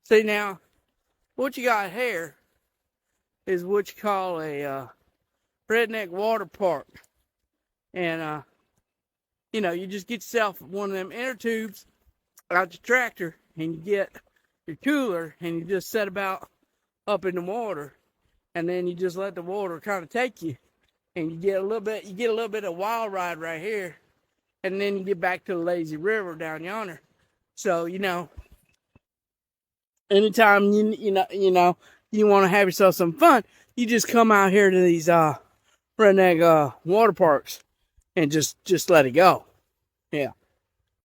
See now, what you got here is what you call a redneck water park. And, you know, you just get yourself one of them inner tubes out your tractor, and you get your cooler, and you just set about up in the water, and then you just let the water kind of take you, and you get a little bit of wild ride right here, and then you get back to the lazy river down yonder. So, you know, anytime you want to have yourself some fun, you just come out here to these redneck water parks and just let it go. Yeah.